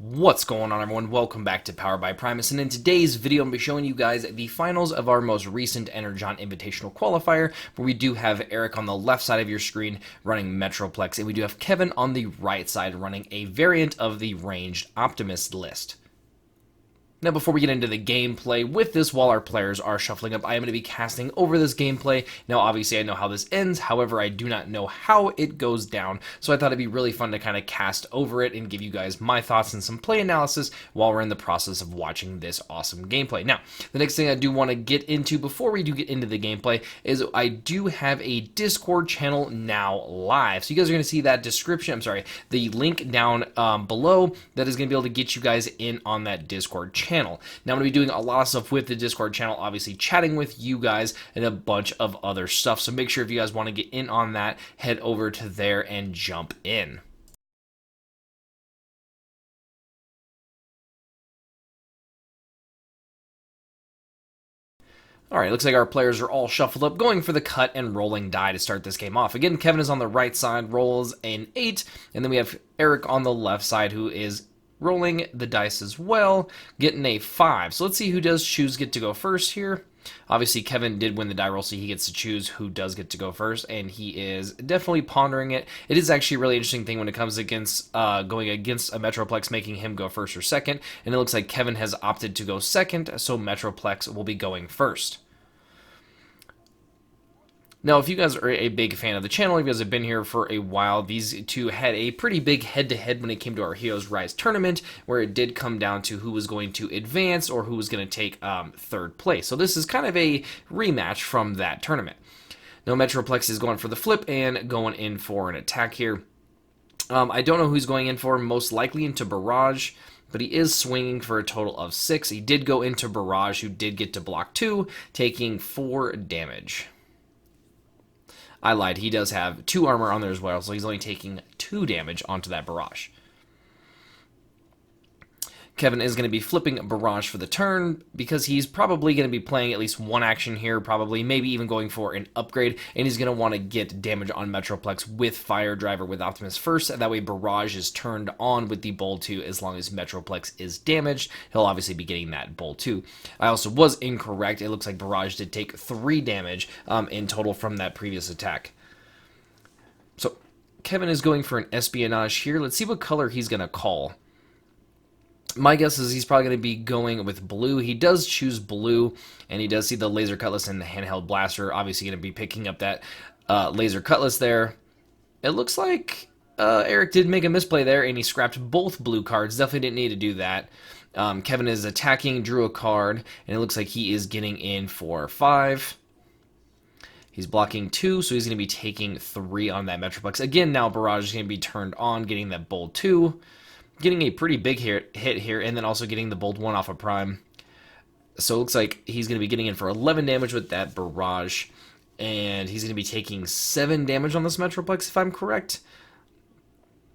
What's going on, everyone? Welcome back to Powered by Primus, and in today's video I'm going to be showing you guys the finals of our most recent Energon Invitational Qualifier, where we do have Eric on the left side of your screen running Metroplex, and we do have Kevin on the right side running a variant of the Ranged Optimus list. Now, before we get into the gameplay with this, while our players are shuffling up, I am going to be casting over this gameplay. Now, obviously, I know how this ends. However, I do not know how it goes down. So I thought it'd be really fun to kind of cast over it and give you guys my thoughts and some play analysis while we're in the process of watching this awesome gameplay. Now, the next thing I do want to get into before we do get into the gameplay is I do have a Discord channel now live. So you guys are going to see that the link down below that is going to be able to get you guys in on that Discord channel. Now, I'm going to be doing a lot of stuff with the Discord channel, obviously chatting with you guys and a bunch of other stuff. So make sure if you guys want to get in on that, head over to there and jump in. Alright, looks like our players are all shuffled up, going for the cut and rolling die to start this game off. Again, Kevin is on the right side, rolls an 8, and then we have Eric on the left side, who is rolling the dice as well, getting a 5. So let's see who does get to go first here. Obviously, Kevin did win the die roll, so he gets to choose who does get to go first, and he is definitely pondering it. It is actually a really interesting thing when it comes against going against a Metroplex, making him go first or second, and it looks like Kevin has opted to go second, so Metroplex will be going first. Now, if you guys are a big fan of the channel, if you guys have been here for a while, these two had a pretty big head-to-head when it came to our Heroes Rise tournament, where it did come down to who was going to advance or who was going to take third place. So this is kind of a rematch from that tournament. Now, Metroplex is going for the flip and going in for an attack here. I don't know who he's going in for, most likely into Barrage, but he is swinging for a total of 6. He did go into Barrage, who did get to block 2, taking 4 damage. I lied, he does have 2 armor on there as well, so he's only taking 2 damage onto that Barrage. Kevin is going to be flipping Barrage for the turn, because he's probably going to be playing at least one action here, probably, maybe even going for an upgrade, and he's going to want to get damage on Metroplex with Fire Driver with Optimus first, and that way Barrage is turned on with the Bold 2 as long as Metroplex is damaged. He'll obviously be getting that Bold 2. I also was incorrect. It looks like Barrage did take 3 damage in total from that previous attack. So Kevin is going for an Espionage here. Let's see what color he's going to call. My guess is he's probably going to be going with blue. He does choose blue, and he does see the laser cutlass and the handheld blaster. Obviously going to be picking up that laser cutlass there. It looks like Eric did make a misplay there, and he scrapped both blue cards. Definitely didn't need to do that. Kevin is attacking, drew a card, and it looks like he is getting in for 5. He's blocking 2, so he's going to be taking 3 on that Metroplex. Again, now Barrage is going to be turned on, getting that Bold 2. Getting a pretty big hit here, and then also getting the Bold 1 off of Prime. So it looks like he's going to be getting in for 11 damage with that Barrage. And he's going to be taking 7 damage on this Metroplex, if I'm correct.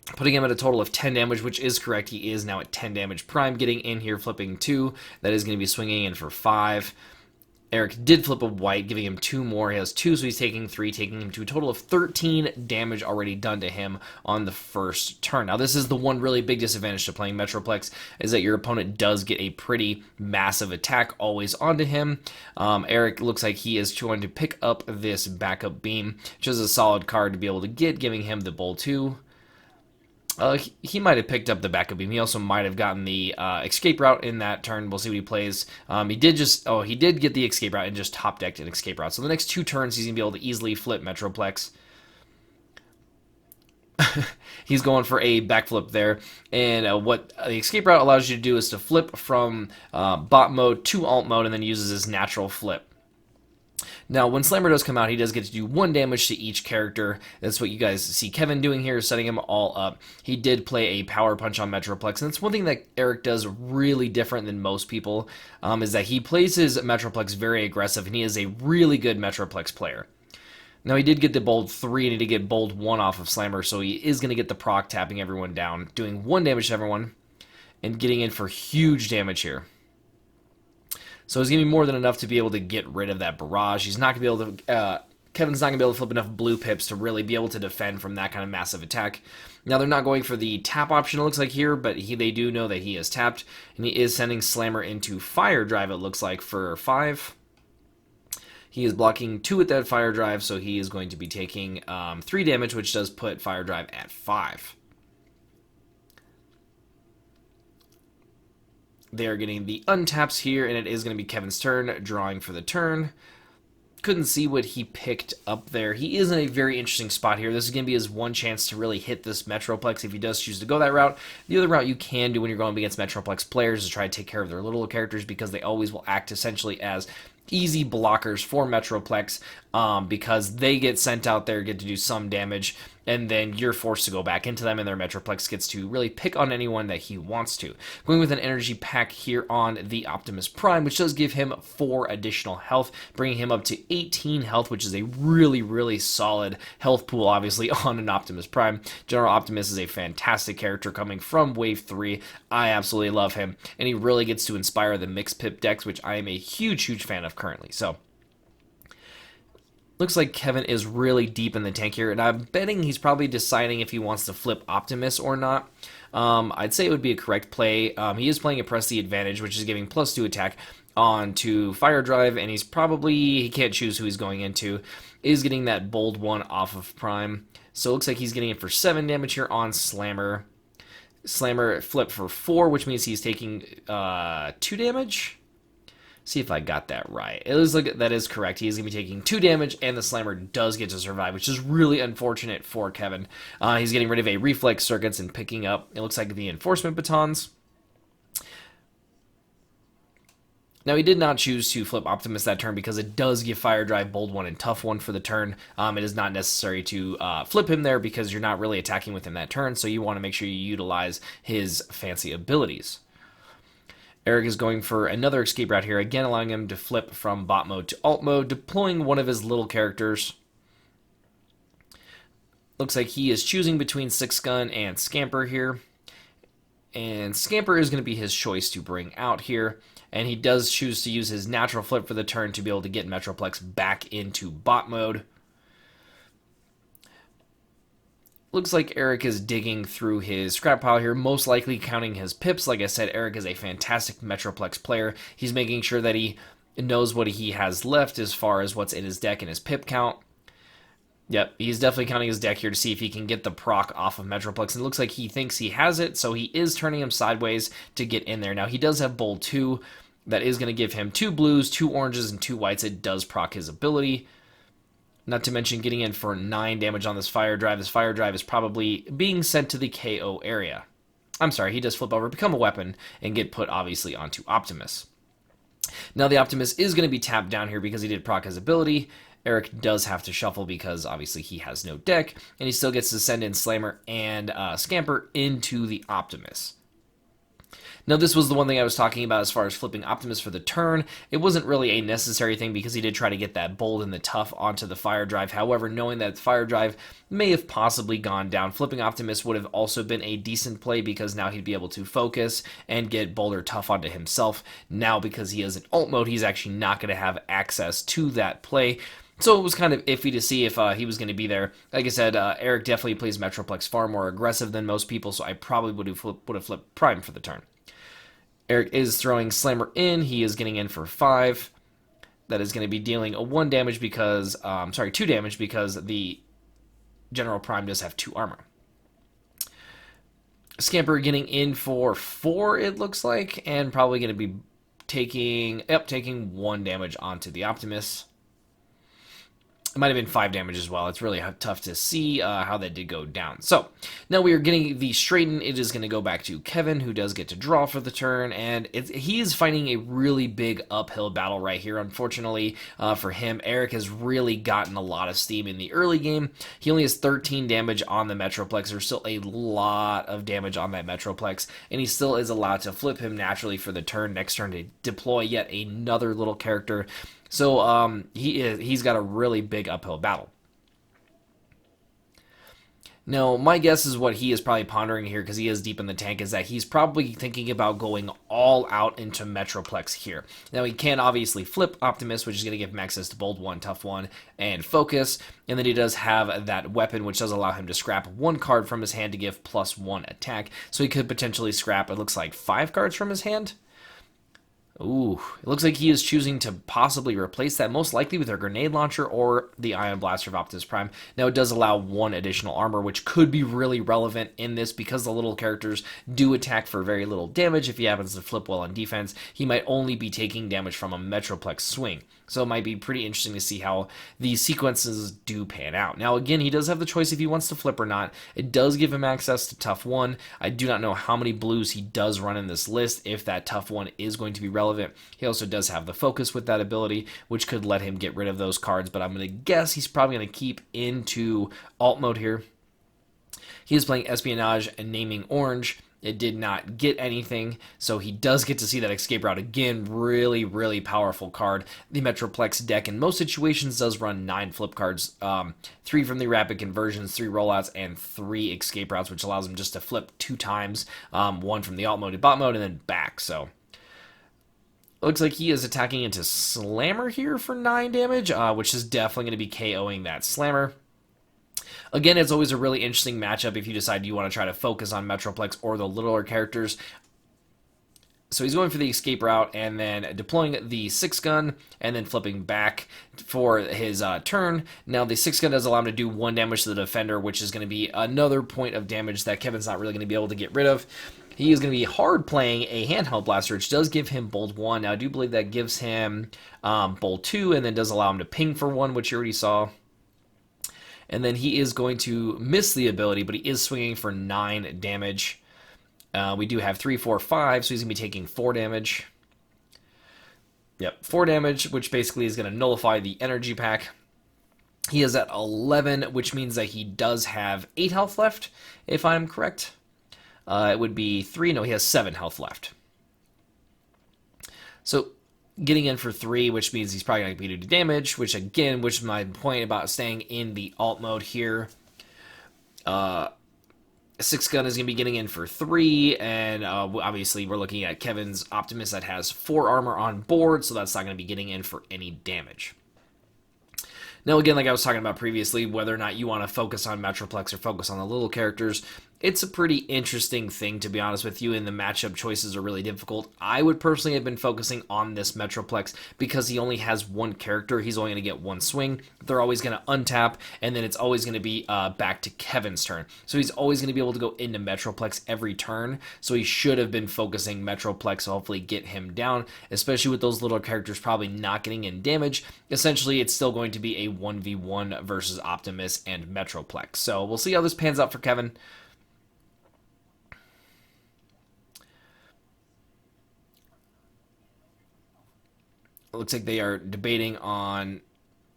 Putting him at a total of 10 damage, which is correct. He is now at 10 damage. Prime getting in here, flipping 2. That is going to be swinging in for 5. Eric did flip a white, giving him 2 more. He has 2, so he's taking 3, taking him to a total of 13 damage already done to him on the first turn. Now, this is the one really big disadvantage to playing Metroplex, is that your opponent does get a pretty massive attack always onto him. Eric looks like he is going to pick up this backup beam, which is a solid card to be able to get, giving him the Bold 2. He might have picked up the backup beam. He also might have gotten the escape route in that turn. We'll see what he plays. He did get the escape route and just top decked an escape route. So the next 2 turns, he's going to be able to easily flip Metroplex. He's going for a backflip there. And what the escape route allows you to do is to flip from bot mode to alt mode, and then uses his natural flip. Now, when Slammer does come out, he does get to do 1 damage to each character. That's what you guys see Kevin doing here, setting him all up. He did play a Power Punch on Metroplex, and it's one thing that Eric does really different than most people, is that he plays his Metroplex very aggressive, and he is a really good Metroplex player. Now, he did get the Bold 3, and he did get Bold 1 off of Slammer, so he is going to get the proc, tapping everyone down, doing 1 damage to everyone, and getting in for huge damage here. So it's going to be more than enough to be able to get rid of that Barrage. He's not going to be able to Kevin's not going to be able to flip enough blue pips to really be able to defend from that kind of massive attack. Now, they're not going for the tap option, it looks like here, but they do know that he is tapped, and he is sending Slammer into Fire Drive, it looks like, for 5. He is blocking 2 with that Fire Drive, so he is going to be taking 3 damage, which does put Fire Drive at 5. They are getting the untaps here, and it is going to be Kevin's turn, drawing for the turn. Couldn't see what he picked up there. He is in a very interesting spot here. This is going to be his one chance to really hit this Metroplex if he does choose to go that route. The other route you can do when you're going against Metroplex players is try to take care of their little characters, because they always will act essentially as easy blockers for Metroplex, because they get sent out there, get to do some damage, and then you're forced to go back into them, and their Metroplex gets to really pick on anyone that he wants to. Going with an energy pack here on the Optimus Prime, which does give him 4 additional health, bringing him up to 18 health, which is a really, really solid health pool, obviously, on an Optimus Prime. General Optimus is a fantastic character coming from Wave 3. I absolutely love him, and he really gets to inspire the mixed pip decks, which I am a huge, huge fan of currently. So looks like Kevin is really deep in the tank here, and I'm betting he's probably deciding if he wants to flip Optimus or not. I'd say it would be a correct play. He is playing a Press the Advantage, which is giving +2 attack onto Fire Drive, and he can't choose who he's going into. Is getting that bold 1 off of Prime. So it looks like he's getting it for 7 damage here on Slammer. Slammer flip for 4, which means he's taking 2 damage. See if I got that right. It looks like that is correct. He is going to be taking 2 damage, and the Slammer does get to survive, which is really unfortunate for Kevin. He's getting rid of a Reflex Circuits and picking up, it looks like, the Enforcement Batons. Now, he did not choose to flip Optimus that turn because it does give Fire Drive Bold 1 and Tough 1 for the turn. It is not necessary to flip him there because you're not really attacking with him that turn, so you want to make sure you utilize his fancy abilities. Eric is going for another escape route here, again allowing him to flip from bot mode to alt mode, deploying one of his little characters. Looks like he is choosing between 6-Gun and Scamper here. And Scamper is going to be his choice to bring out here. And he does choose to use his natural flip for the turn to be able to get Metroplex back into bot mode. Looks like Eric is digging through his scrap pile here, most likely counting his pips. Like I said, Eric is a fantastic Metroplex player. He's making sure that he knows what he has left as far as what's in his deck and his pip count. Yep, he's definitely counting his deck here to see if he can get the proc off of Metroplex. And it looks like he thinks he has it, so he is turning him sideways to get in there. Now, he does have Bold 2. That is going to give him 2 blues, 2 oranges, and 2 whites. It does proc his ability. Not to mention getting in for 9 damage on this Fire Drive. This Fire Drive is probably being sent to the KO area. I'm sorry, he does flip over, become a weapon, and get put, obviously, onto Optimus. Now, the Optimus is going to be tapped down here because he did proc his ability. Eric does have to shuffle because, obviously, he has no deck, and he still gets to send in Slammer and Scamper into the Optimus. Now, this was the one thing I was talking about as far as flipping Optimus for the turn. It wasn't really a necessary thing because he did try to get that bold and the tough onto the Fire Drive. However, knowing that Fire Drive may have possibly gone down, flipping Optimus would have also been a decent play because now he'd be able to focus and get bold or tough onto himself. Now, because he is in alt mode, he's actually not going to have access to that play. So it was kind of iffy to see if he was going to be there. Like I said, Eric definitely plays Metroplex far more aggressive than most people, so I probably would have flipped Prime for the turn. Eric is throwing Slammer in. He is getting in for 5. That is going to be dealing a 2 damage because the General Prime does have 2 armor. Scamper getting in for 4, it looks like, and probably going to be taking 1 damage onto the Optimus. It might have been 5 damage as well. It's really tough to see how that did go down. So, now we are getting the straighten. It is going to go back to Kevin, who does get to draw for the turn, and he is fighting a really big uphill battle right here. Unfortunately for him, Eric has really gotten a lot of steam in the early game. He only has 13 damage on the Metroplex. There's still a lot of damage on that Metroplex, and he still is allowed to flip him naturally for the turn. Next turn to deploy yet another little character. So he's got a really big uphill battle. Now, my guess is what he is probably pondering here, because he is deep in the tank, is that he's probably thinking about going all out into Metroplex here. Now, he can obviously flip Optimus, which is going to give him access to Bold 1, Tough 1, and Focus, and then he does have that weapon, which does allow him to scrap one card from his hand to give +1 attack, so he could potentially scrap, it looks like, 5 cards from his hand. Ooh, it looks like he is choosing to possibly replace that, most likely with a grenade launcher or the Ion Blaster of Optimus Prime. Now, it does allow 1 additional armor, which could be really relevant in this because the little characters do attack for very little damage. If he happens to flip well on defense, he might only be taking damage from a Metroplex swing. So it might be pretty interesting to see how these sequences do pan out. Now, again, he does have the choice if he wants to flip or not. It does give him access to Tough 1. I do not know how many blues he does run in this list if that Tough 1 is going to be relevant. He also does have the Focus with that ability, which could let him get rid of those cards, but I'm going to guess he's probably going to keep into alt mode here. He is playing Espionage and Naming Orange. It did not get anything, so he does get to see that escape route again. Really, really powerful card. The Metroplex deck in most situations does run 9 flip cards, 3 from the rapid conversions, 3 rollouts, and 3 escape routes, which allows him just to flip 2 times, 1 from the alt mode to bot mode and then back. So it looks like he is attacking into Slammer here for 9 damage, which is definitely going to be KOing that Slammer. Again, it's always a really interesting matchup if you decide you want to try to focus on Metroplex or the littler characters. So he's going for the escape route and then deploying the 6-gun and then flipping back for his turn. Now, the 6-gun does allow him to do 1 damage to the defender, which is going to be another point of damage that Kevin's not really going to be able to get rid of. He is going to be hard playing a handheld blaster, which does give him Bold 1. Now, I do believe that gives him Bold 2 and then does allow him to ping for 1, which you already saw. And then he is going to miss the ability, but he is swinging for 9 damage. We do have 3, 4, 5, so he's going to be taking 4 damage. Yep, 4 damage, which basically is going to nullify the energy pack. He is at 11, which means that he does have 8 health left, if I'm correct. It would be 3. No, he has 7 health left. So getting in for 3, which means he's probably going to be able to do damage, which again, which is my point about staying in the alt mode here. 6-gun is going to be getting in for 3, and obviously we're looking at Kevin's Optimus that has 4 armor on board, so that's not going to be getting in for any damage. Now, again, like I was talking about previously, whether or not you want to focus on Metroplex or focus on the little characters, it's a pretty interesting thing, to be honest with you, and the matchup choices are really difficult. I would personally have been focusing on this Metroplex because he only has 1 character. He's only going to get 1 swing. They're always going to untap, and then it's always going to be back to Kevin's turn. So he's always going to be able to go into Metroplex every turn, so he should have been focusing Metroplex to hopefully get him down, especially with those little characters probably not getting in damage. Essentially, it's still going to be a 1v1 versus Optimus and Metroplex. So we'll see how this pans out for Kevin. It looks like they are debating on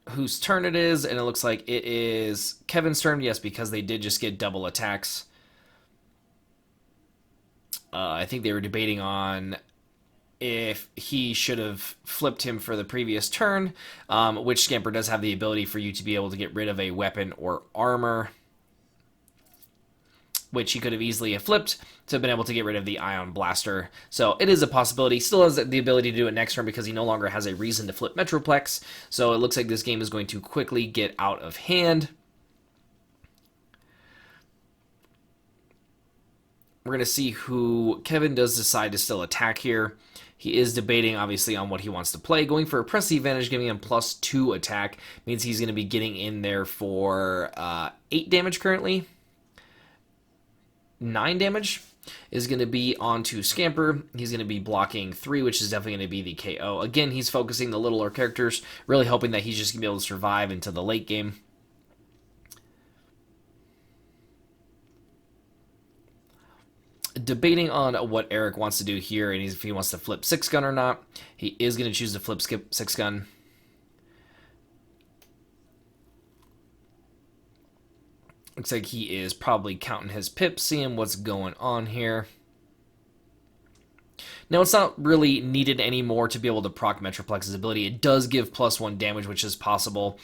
whose turn it is, and it looks like it is Kevin's turn. Yes, because they did just get double attacks. I think they were debating on if he should have flipped him for the previous turn, which Scamper does have the ability for you to be able to get rid of a weapon or armor, which he could have easily have flipped to have been able to get rid of the Ion Blaster. So it is a possibility. Still has the ability to do it next turn because he no longer has a reason to flip Metroplex. So it looks like this game is going to quickly get out of hand. We're going to see who Kevin does decide to still attack here. He is debating, obviously, on what he wants to play. Going for a press advantage, giving him +2 attack, means he's going to be getting in there for 8 damage currently. 9 damage is going to be onto Scamper. He's going to be blocking 3, which is definitely going to be the KO. Again, he's focusing the littler characters, really hoping that he's just going to be able to survive into the late game. Debating on what Eric wants to do here, and if he wants to flip 6-gun or not. He is going to choose to flip 6-gun. Looks like he is probably counting his pips, seeing what's going on here. Now, it's not really needed anymore to be able to proc Metroplex's ability. It does give +1 damage, which is possible.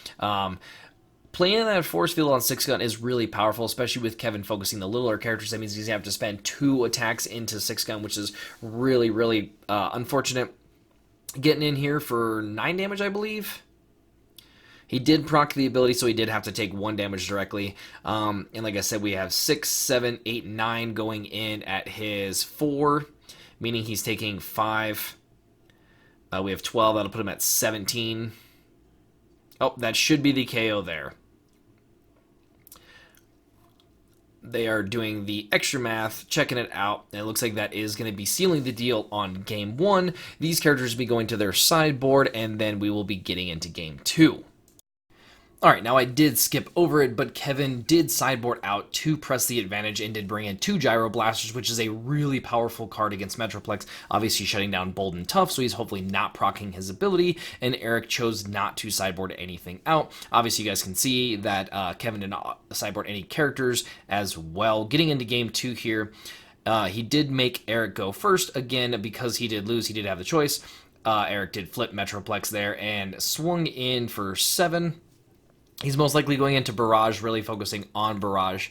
Playing that force field on 6 gun is really powerful, especially with Kevin focusing the littler characters. That means he's going to have to spend 2 attacks into 6 gun, which is really, really unfortunate. Getting in here for 9 damage, I believe. He did proc the ability, so he did have to take 1 damage directly. And like I said, we have 6, 7, 8, 9 going in at his 4, meaning he's taking 5. We have 12. That'll put him at 17. Oh, that should be the KO there. They are doing the extra math, checking it out, and it looks like that is going to be sealing the deal on game 1. These characters will be going to their sideboard, and then we will be getting into game 2. Alright, now I did skip over it, but Kevin did sideboard out to press the advantage and did bring in 2 Gyro Blasters, which is a really powerful card against Metroplex. Obviously shutting down Bold and Tough, so he's hopefully not proccing his ability, and Eric chose not to sideboard anything out. Obviously you guys can see that Kevin did not sideboard any characters as well. Getting into game 2 here, he did make Eric go first, again, because he did lose, he did have the choice. Eric did flip Metroplex there and swung in for 7. He's most likely going into Barrage, really focusing on Barrage.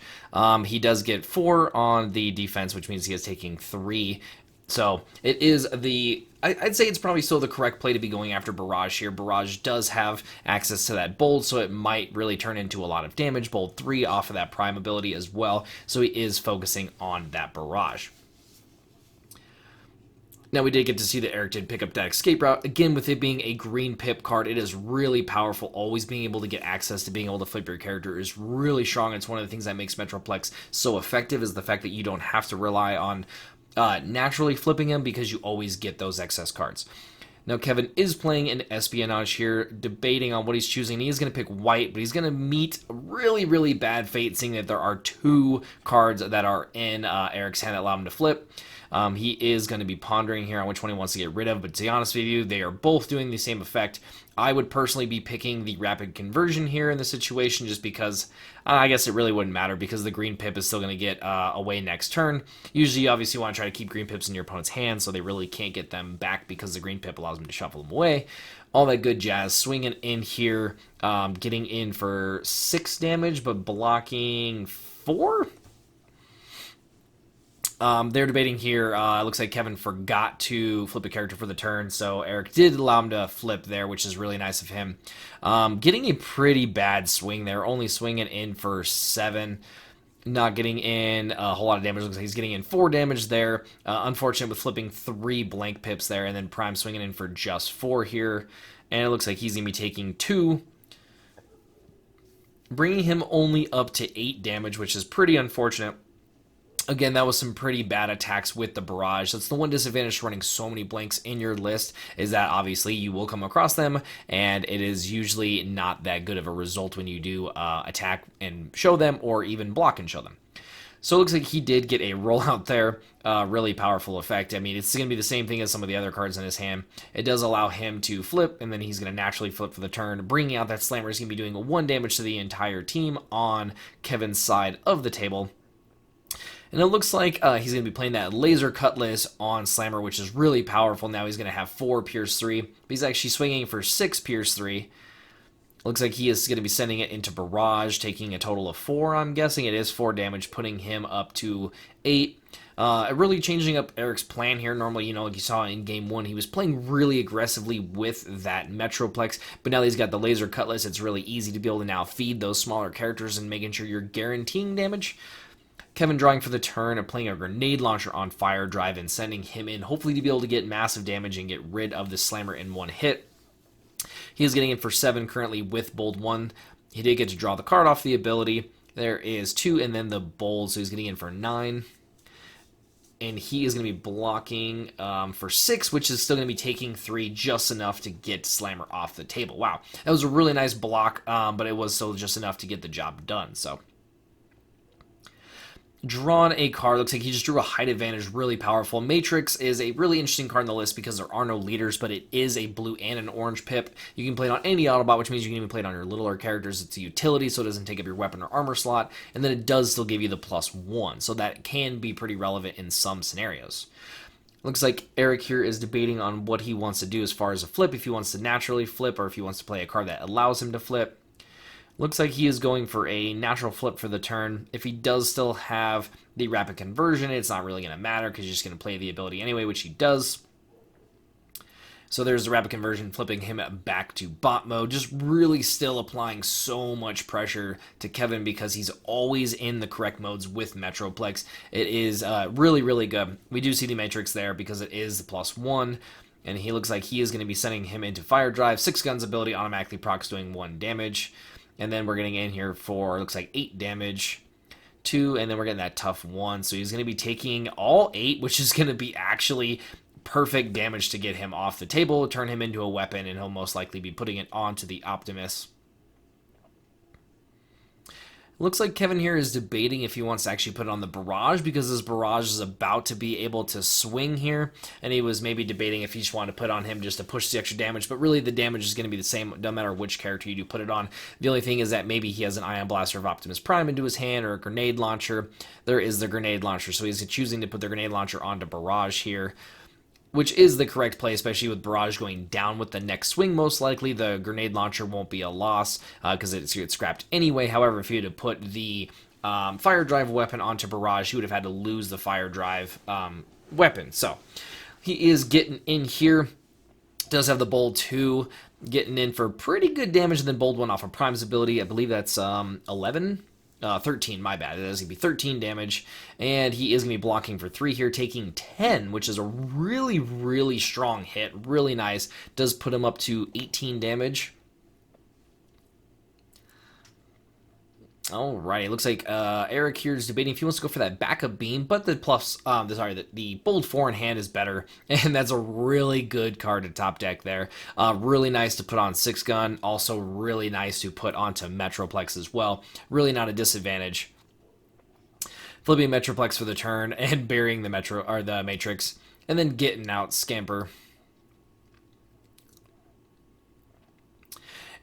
He does get 4 on the defense, which means he is taking 3. So it is I'd say it's probably still the correct play to be going after Barrage here. Barrage does have access to that Bold, so it might really turn into a lot of damage. Bold 3 off of that Prime ability as well, so he is focusing on that Barrage. Now, we did get to see that Eric did pick up that escape route. Again, with it being a green pip card, it is really powerful. Always being able to get access to being able to flip your character is really strong. It's one of the things that makes Metroplex so effective, is the fact that you don't have to rely on naturally flipping him, because you always get those excess cards. Now, Kevin is playing an Espionage here, debating on what he's choosing. He is going to pick white, but he's going to meet a really, really bad fate, seeing that there are 2 cards that are in Eric's hand that allow him to flip. He is going to be pondering here on which one he wants to get rid of, but to be honest with you, they are both doing the same effect. I would personally be picking the rapid conversion here in the situation, just because I guess it really wouldn't matter, because the green pip is still going to get away next turn. Usually, you obviously want to try to keep green pips in your opponent's hand, so they really can't get them back, because the green pip allows them to shuffle them away. All that good jazz. Swinging in here, getting in for 6 damage, but blocking 4? They're debating here. It looks like Kevin forgot to flip a character for the turn, so Eric did allow him to flip there, which is really nice of him. Getting a pretty bad swing there, only swinging in for 7. Not getting in a whole lot of damage. Looks like he's getting in 4 damage there. Unfortunate with flipping 3 blank pips there, and then Prime swinging in for just 4 here. And it looks like he's going to be taking 2. Bringing him only up to 8 damage, which is pretty unfortunate. Again, that was some pretty bad attacks with the Barrage. That's the one disadvantage to running so many blanks in your list, is that obviously you will come across them, and it is usually not that good of a result when you do attack and show them, or even block and show them. So it looks like he did get a rollout there. Really powerful effect. I mean, it's going to be the same thing as some of the other cards in his hand. It does allow him to flip, and then he's going to naturally flip for the turn. Bringing out that Slammer is going to be doing 1 damage to the entire team on Kevin's side of the table. And it looks like he's going to be playing that Laser Cutlass on Slammer, which is really powerful. Now he's going to have 4 Pierce 3. But he's actually swinging for 6 Pierce 3. Looks like he is going to be sending it into Barrage, taking a total of 4, I'm guessing. It is 4 damage, putting him up to 8. Really changing up Eric's plan here. Normally, like you saw in game 1, he was playing really aggressively with that Metroplex, but now that he's got the Laser Cutlass, it's really easy to be able to now feed those smaller characters and making sure you're guaranteeing damage. Kevin drawing for the turn and playing a Grenade Launcher on Fire Drive and sending him in, hopefully to be able to get massive damage and get rid of the Slammer in 1 hit. He is getting in for 7 currently with Bold 1. He did get to draw the card off the ability. There is 2, and then the Bold, so he's getting in for 9. And he is going to be blocking for 6, which is still going to be taking 3, just enough to get Slammer off the table. Wow, that was a really nice block, but it was still just enough to get the job done, so... Drawn a card. Looks like he just drew a height advantage, really powerful. Matrix is a really interesting card in the list because there are no leaders, but it is a blue and an orange pip. You can play it on any Autobot, which means you can even play it on your littler characters. It's a utility, so it doesn't take up your weapon or armor slot, and then it does still give you the +1, so that can be pretty relevant in some scenarios. Looks like Eric here is debating on what he wants to do as far as a flip, if he wants to naturally flip or if he wants to play a card that allows him to flip. Looks like he is going for a natural flip for the turn. If he does still have the rapid conversion, it's not really going to matter because you're just going to play the ability anyway, which he does. So there's the rapid conversion, flipping him back to bot mode, just really still applying so much pressure to Kevin because he's always in the correct modes with Metroplex. It is really, really good. We do see the Matrix there because it is the +1, and he looks like he is going to be sending him into Fire Drive. 6 Guns ability automatically procs doing 1 damage. And then we're getting in here for, looks like 8 damage. 2, and then we're getting that tough 1. So he's going to be taking all 8, which is going to be actually perfect damage to get him off the table, turn him into a weapon, and he'll most likely be putting it onto the Optimus. Looks like Kevin here is debating if he wants to actually put it on the Barrage because his Barrage is about to be able to swing here, and he was maybe debating if he just wanted to put it on him just to push the extra damage, but really the damage is going to be the same no matter which character you do put it on. The only thing is that maybe he has an Ion Blaster of Optimus Prime into his hand or a Grenade Launcher. There is the Grenade Launcher, so he's choosing to put the Grenade Launcher onto Barrage here, which is the correct play, especially with Barrage going down with the next swing. Most likely, the Grenade Launcher won't be a loss because it's scrapped anyway. However, if you had to put the Fire Drive weapon onto Barrage, you would have had to lose the Fire Drive weapon. So, he is getting in here. Does have the Bold 2, getting in for pretty good damage, and then Bold 1 off of Prime's ability. I believe that's 11? 13, my bad. It is going to be 13 damage, and he is going to be blocking for 3 here, taking 10, which is a really, really strong hit. Really nice. Does put him up to 18 damage. Alrighty, looks like Eric here is debating if he wants to go for that backup beam, but the the Bold 4 in hand is better, and that's a really good card to top deck there. Really nice to put on 6 Gun, also really nice to put onto Metroplex as well. Really not a disadvantage. Flipping Metroplex for the turn and burying the Matrix, and then getting out Scamper.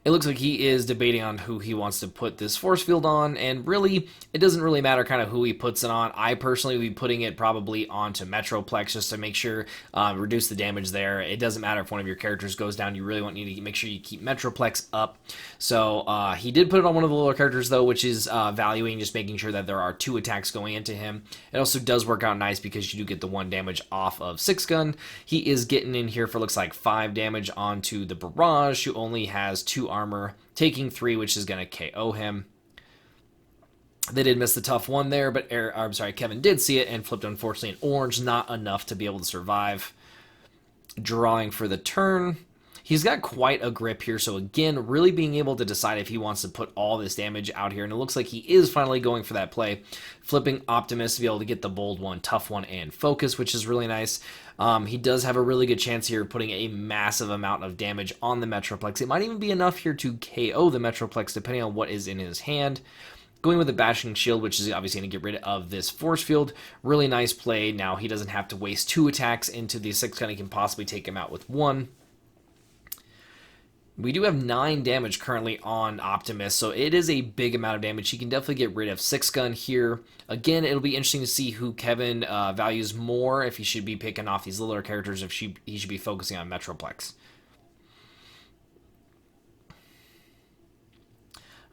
It looks like he is debating on who he wants to put this force field on, and really, it doesn't really matter kind of who he puts it on. I personally would be putting it probably onto Metroplex just to make sure, reduce the damage there. It doesn't matter if one of your characters goes down, you really want to make sure you keep Metroplex up. So he did put it on one of the lower characters though, which is valuing, just making sure that there are 2 attacks going into him. It also does work out nice because you do get the 1 damage off of 6 Gun. He is getting in here for looks like 5 damage onto the Barrage, who only has 2 armor, taking 3, which is going to KO him. They did miss the tough 1 there, but Kevin did see it and flipped, unfortunately, an orange, not enough to be able to survive. Drawing for the turn. He's got quite a grip here, so again, really being able to decide if he wants to put all this damage out here, and it looks like he is finally going for that play. Flipping Optimus to be able to get the Bold 1, tough 1, and focus, which is really nice. He does have a really good chance here of putting a massive amount of damage on the Metroplex. It might even be enough here to KO the Metroplex, depending on what is in his hand. Going with the Bashing Shield, which is obviously going to get rid of this force field. Really nice play. Now he doesn't have to waste 2 attacks into the 6 Gun. He can possibly take him out with 1. We do have 9 damage currently on Optimus, so it is a big amount of damage. He can definitely get rid of 6 Gun here. Again, it'll be interesting to see who Kevin values more, if he should be picking off these littler characters, if he should be focusing on Metroplex.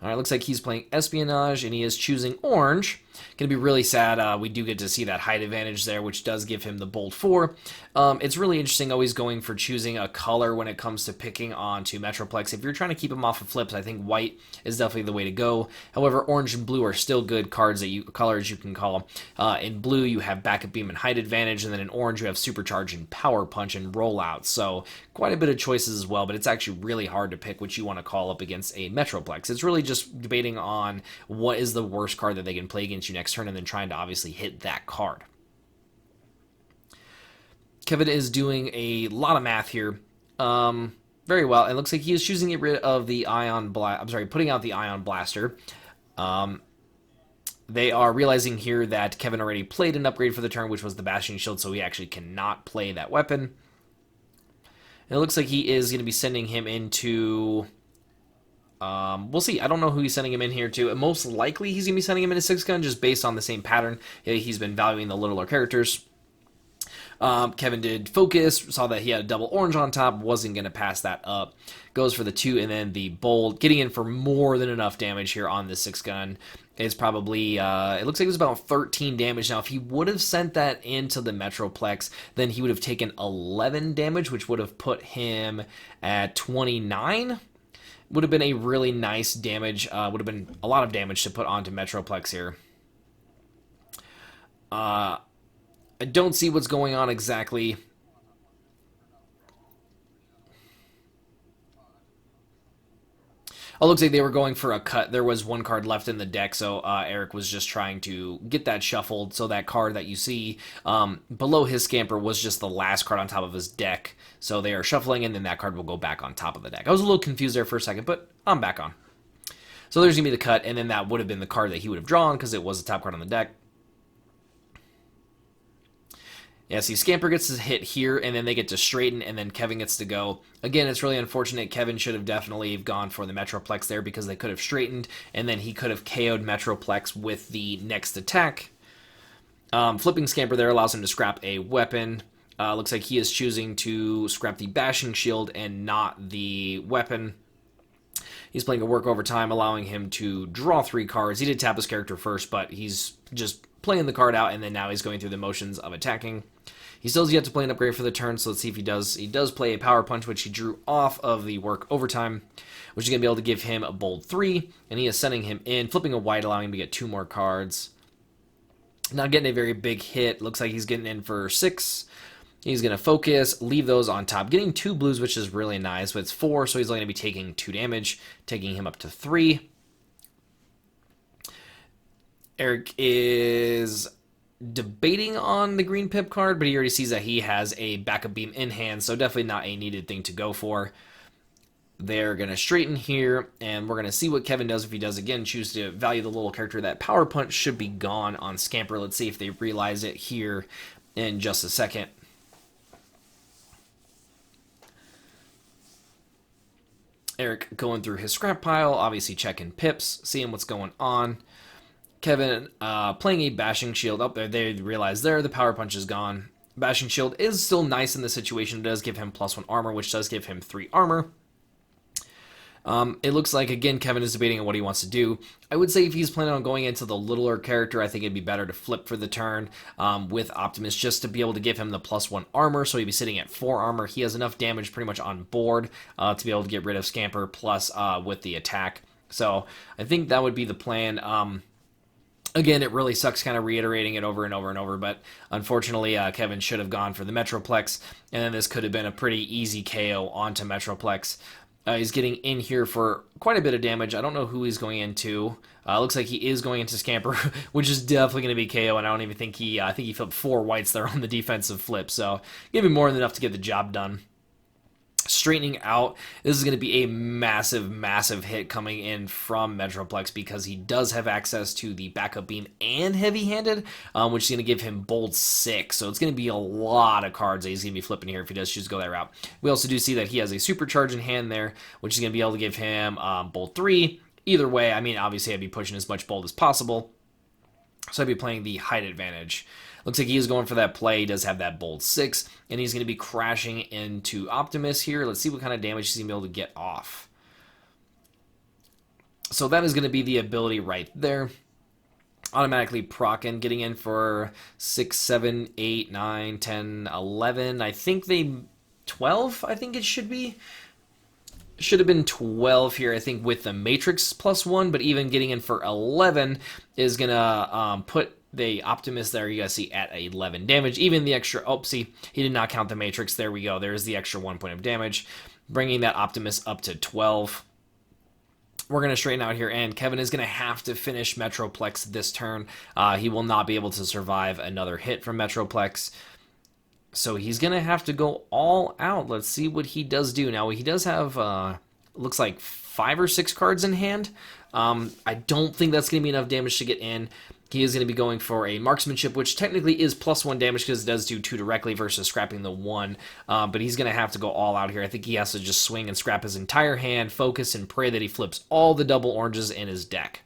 Alright, looks like he's playing Espionage, and he is choosing orange. Going to be really sad. We do get to see that height advantage there, which does give him the Bold 4. It's really interesting always going for choosing a color when it comes to picking onto Metroplex. If you're trying to keep him off of flips, I think white is definitely the way to go. However, orange and blue are still good cards colors you can call. In blue, you have backup beam and height advantage, and then in orange, you have supercharge and power punch and rollout. So quite a bit of choices as well, but it's actually really hard to pick which you want to call up against a Metroplex. It's really just debating on what is the worst card that they can play against you next turn, and then trying to obviously hit that card. Kevin is doing a lot of math here. Very well. It looks like he is choosing to get rid of the putting out the Ion Blaster. They are realizing here that Kevin already played an upgrade for the turn, which was the Bashing Shield, so he actually cannot play that weapon. And it looks like he is going to be sending him into... we'll see. I don't know who he's sending him in here to. Most likely he's going to be sending him into 6 Gun, just based on the same pattern. He's been valuing the littler characters. Kevin did focus, saw that he had a double orange on top, wasn't going to pass that up. Goes for the 2, and then the bold, getting in for more than enough damage here on the 6 gun. It's probably, it looks like it was about 13 damage. Now, if he would have sent that into the Metroplex, then he would have taken 11 damage, which would have put him at 29. Would have been a really nice damage, would have been a lot of damage to put onto Metroplex here. I don't see what's going on exactly. Oh, looks like they were going for a cut. There was one card left in the deck, so Eric was just trying to get that shuffled. So that card that you see below his Scamper was just the last card on top of his deck. So they are shuffling, and then that card will go back on top of the deck. I was a little confused there for a second, but I'm back on. So there's going to be the cut, and then that would have been the card that he would have drawn because it was the top card on the deck. Yeah, see, Scamper gets his hit here, and then they get to straighten, and then Kevin gets to go. Again, it's really unfortunate. Kevin should have definitely gone for the Metroplex there because they could have straightened, and then he could have KO'd Metroplex with the next attack. Flipping Scamper there allows him to scrap a weapon. Looks like he is choosing to scrap the Bashing Shield and not the weapon. He's playing a work overtime, allowing him to draw 3 cards. He did tap his character first, but he's just playing the card out, and then now he's going through the motions of attacking. He still has yet to play an upgrade for the turn, so let's see if he does. He does play a Power Punch, which he drew off of the work overtime, which is going to be able to give him a bold 3, and he is sending him in, flipping a white, allowing him to get 2 more cards. Not getting a very big hit. Looks like he's getting in for 6. He's going to focus, leave those on top. Getting 2 blues, which is really nice, but it's 4, so he's only going to be taking 2 damage, taking him up to 3. Eric is debating on the green pip card, but he already sees that he has a backup beam in hand, so definitely not a needed thing to go for. They're going to straighten here, and we're going to see what Kevin does. If he does, again, choose to value the little character. That Power Punch should be gone on Scamper. Let's see if they realize it here in just a second. Eric going through his scrap pile, obviously checking pips, seeing what's going on. Kevin playing a Bashing Shield. Up there, they realize there the Power Punch is gone. Bashing Shield is still nice in this situation. It does give him +1 armor, which does give him 3 armor. It looks like, again, Kevin is debating on what he wants to do. I would say if he's planning on going into the littler character, I think it'd be better to flip for the turn with Optimus just to be able to give him the +1 armor, so he'd be sitting at 4 armor. He has enough damage pretty much on board to be able to get rid of Scamper, plus with the attack. So I think that would be the plan. Again, it really sucks kind of reiterating it over and over and over, but unfortunately, Kevin should have gone for the Metroplex, and then this could have been a pretty easy KO onto Metroplex. He's getting in here for quite a bit of damage. I don't know who he's going into. Looks like he is going into Scamper, which is definitely going to be KO, and I don't even think I think he flipped 4 whites there on the defensive flip, so give him more than enough to get the job done. Straightening out, this is going to be a massive, massive hit coming in from Metroplex because he does have access to the backup beam and heavy-handed, which is going to give him bold 6. So it's going to be a lot of cards that he's going to be flipping here if he does choose to go that route. We also do see that he has a supercharge in hand there, which is going to be able to give him bold 3. Either way, I mean, obviously I'd be pushing as much bold as possible. So I'd be playing the height advantage. Looks like he is going for that play. He does have that bold 6, and he's going to be crashing into Optimus here. Let's see what kind of damage he's going to be able to get off. So that is going to be the ability right there. Automatically procking, getting in for 6, 7, 8, 9, 10, 11. I think 12, I think it should be. Should have been 12 here, I think, with the Matrix +1, but even getting in for 11 is going to put the Optimus there, you guys see, at 11 damage. Even the extra, oh, see, he did not count the Matrix. There we go. There's the extra 1 point of damage, bringing that Optimus up to 12. We're going to straighten out here, and Kevin is going to have to finish Metroplex this turn. He will not be able to survive another hit from Metroplex. So he's going to have to go all out. Let's see what he does do. Now, he does have, looks like 5 or 6 cards in hand. I don't think that's going to be enough damage to get in. He is going to be going for a marksmanship, which technically is +1 damage because it does do 2 directly versus scrapping the 1. But he's going to have to go all out here. I think he has to just swing and scrap his entire hand, focus, and pray that he flips all the double oranges in his deck.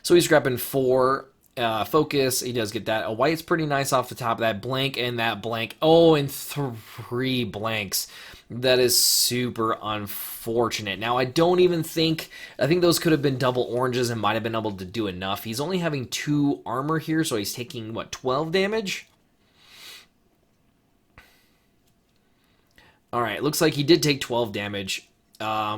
So he's scrapping 4 Focus, he does get that. A white's pretty nice off the top of that. Blank and that blank. Oh, and 3 blanks. That is super unfortunate. Now, I don't even think... I think those could have been double oranges and might have been able to do enough. He's only having 2 armor here, so he's taking, what, 12 damage? Alright, looks like he did take 12 damage,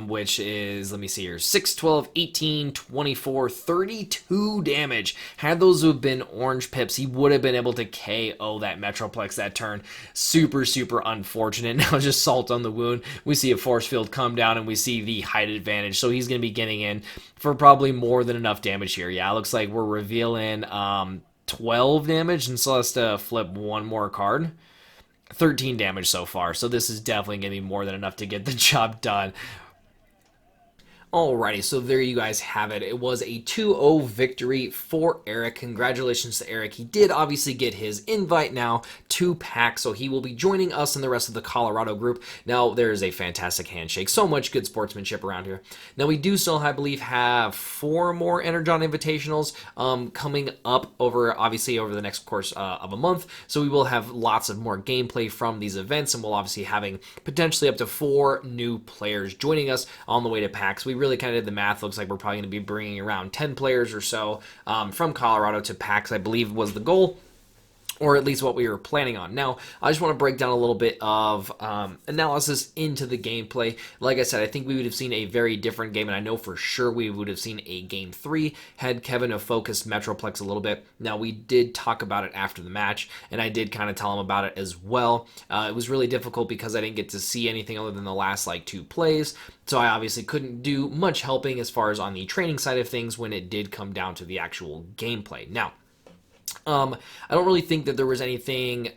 which is, let me see here, 6, 12, 18, 24, 32 damage. Had those have been orange pips, he would have been able to KO that Metroplex that turn. Super, super unfortunate. Now just salt on the wound. We see a force field come down, and we see the height advantage, so he's going to be getting in for probably more than enough damage here. Yeah, it looks like we're revealing 12 damage, and so has to flip one more card. 13 damage so far, so this is definitely going to be more than enough to get the job done. Alrighty, so there you guys have it. It was a 2-0 victory for Eric. Congratulations to Eric. He did obviously get his invite now to PAX, so he will be joining us and the rest of the Colorado group. Now, there is a fantastic handshake. So much good sportsmanship around here. Now, we do still, I believe, have 4 more Energon Invitationals coming up obviously over the next course of a month. So we will have lots of more gameplay from these events, and we'll obviously having potentially up to 4 new players joining us on the way to PAX. We really kind of did the math. Looks like we're probably going to be bringing around 10 players or so from Colorado to PAX, I believe was the goal, or at least what we were planning on. Now, I just want to break down a little bit of analysis into the gameplay. Like I said, I think we would have seen a very different game, and I know for sure we would have seen a Game 3 had Kevin have focused Metroplex a little bit. Now, we did talk about it after the match, and I did kind of tell him about it as well. It was really difficult because I didn't get to see anything other than the last, 2 plays, so I obviously couldn't do much helping as far as on the training side of things when it did come down to the actual gameplay. Now, I don't really think that there was anything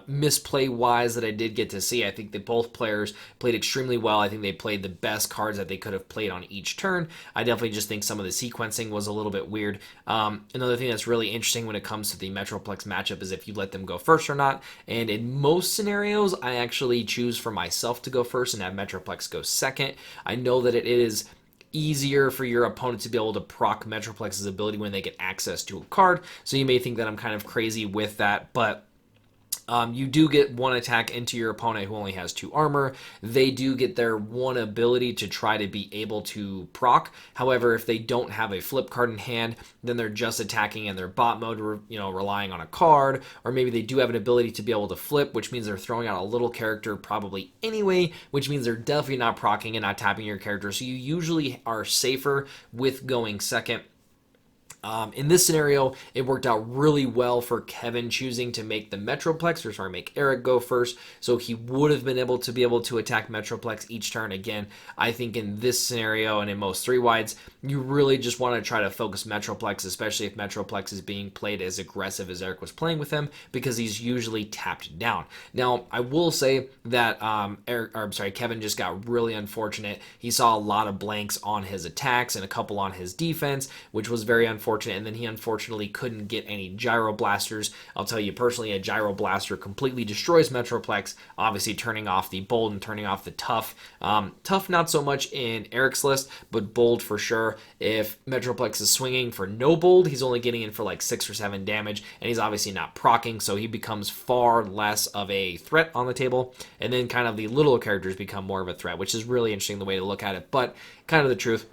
misplay-wise that I did get to see. I think that both players played extremely well. I think they played the best cards that they could have played on each turn. I definitely just think some of the sequencing was a little bit weird. Another thing that's really interesting when it comes to the Metroplex matchup is if you let them go first or not. And in most scenarios, I actually choose for myself to go first and have Metroplex go second. I know that it is easier for your opponent to be able to proc Metroplex's ability when they get access to a card. So you may think that I'm kind of crazy with that, but you do get 1 attack into your opponent who only has 2 armor. They do get their 1 ability to try to be able to proc. However, if they don't have a flip card in hand, then they're just attacking in their bot mode, relying on a card, or maybe they do have an ability to be able to flip, which means they're throwing out a little character probably anyway, which means they're definitely not procking and not tapping your character. So you usually are safer with going second. In this scenario, it worked out really well for Kevin choosing to make the Metroplex, make Eric go first, so he would have been able to attack Metroplex each turn. Again, I think in this scenario and in most 3-wides, you really just want to try to focus Metroplex, especially if Metroplex is being played as aggressive as Eric was playing with him, because he's usually tapped down. Now, I will say that Kevin just got really unfortunate. He saw a lot of blanks on his attacks and a couple on his defense, which was very unfortunate. And then he unfortunately couldn't get any gyro blasters. I'll tell you personally, a gyro blaster completely destroys Metroplex, obviously turning off the bold and turning off the tough. Tough not so much in Eric's list, but bold for sure. If Metroplex is swinging for no bold, he's only getting in for 6 or 7 damage, and he's obviously not proccing, so he becomes far less of a threat on the table. And then kind of the little characters become more of a threat, which is really interesting the way to look at it, but kind of the truth.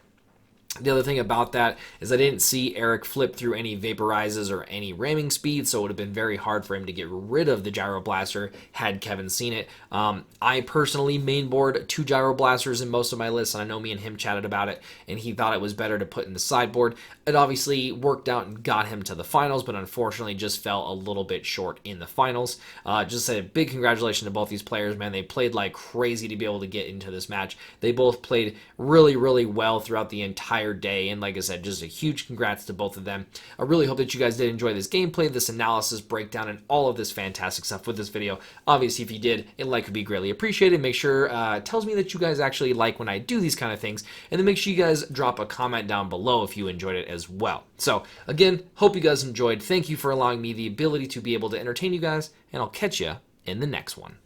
The other thing about that is I didn't see Eric flip through any vaporizes or any ramming speed, so it would have been very hard for him to get rid of the gyro blaster had Kevin seen it. I personally mainboard 2 gyro blasters in most of my lists, and I know me and him chatted about it, and he thought it was better to put in the sideboard. It obviously worked out and got him to the finals, but unfortunately just fell a little bit short in the finals. Just a big congratulations to both these players, man. They played like crazy to be able to get into this match. They both played really, really well throughout the entire day, and like I said, just a huge congrats to both of them. I really hope that you guys did enjoy this gameplay, this analysis, breakdown, and all of this fantastic stuff with this video. Obviously, if you did, a like would be greatly appreciated. Make sure it tells me that you guys actually like when I do these kind of things, and then make sure you guys drop a comment down below if you enjoyed it as well. So again, hope you guys enjoyed. Thank you for allowing me the ability to be able to entertain you guys, and I'll catch you in the next one.